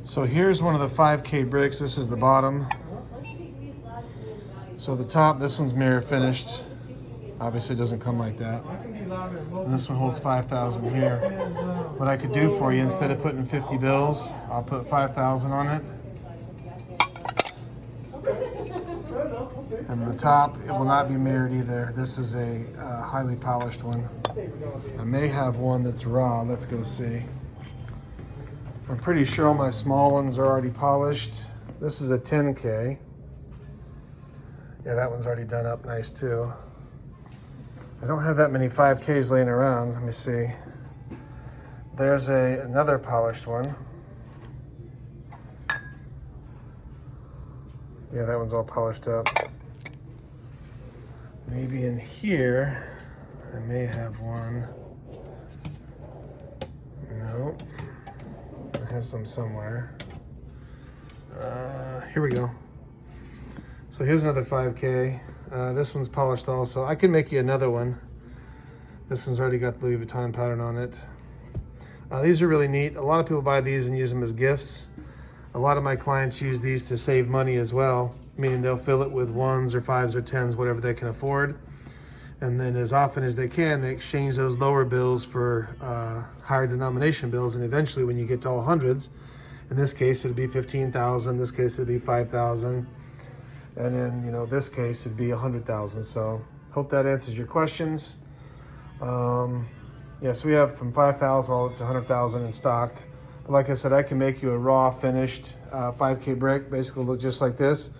So here's one of the 5K bricks. This is the bottom. So the top, this one's mirror finished. Obviously it doesn't come like that. And this one holds 5,000 here. What I could do for you, instead of putting 50 bills, I'll put 5,000 on it. And the top, it will not be mirrored either. This is a highly polished one. I may have one that's raw. Let's go see. I'm pretty sure all my small ones are already polished. This is a 10K. Yeah, that one's already done up nice too. I don't have that many 5Ks laying around. Let me see. There's another polished one. Yeah, that one's all polished up. Maybe in here, I may have one. No, I have some somewhere. Here we go. So here's another 5K. This one's polished also. I can make you another one. This one's already got the Louis Vuitton pattern on it. These are really neat. A lot of people buy these and use them as gifts. A lot of my clients use these to save money as well, meaning they'll fill it with 1s or 5s or 10s, whatever they can afford. And then as often as they can, they exchange those lower bills for higher denomination bills. And eventually when you get to all hundreds, in this case, it'd be 15,000. In this case, it'd be 5,000. And in, you know, this case, it'd be 100,000. So hope that answers your questions. Yes, we have from 5,000 all up to 100,000 in stock. But like I said, I can make you a raw finished 5K brick, basically look just like this.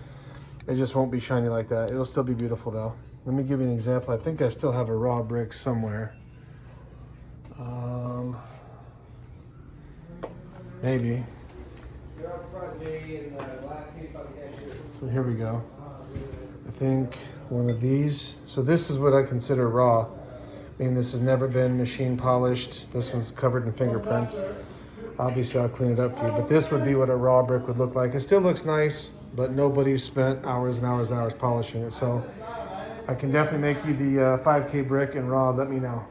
It just won't be shiny like that. It'll still be beautiful though. Let me give you an example. I think I still have a raw brick somewhere. Maybe. So here we go. I think one of these. So this is what I consider raw. I mean, this has never been machine polished. This one's covered in fingerprints. Obviously, I'll clean it up for you. But this would be what a raw brick would look like. It still looks nice, but nobody spent hours and hours and hours polishing it. So I can definitely make you the 5K brick in raw. Let me know.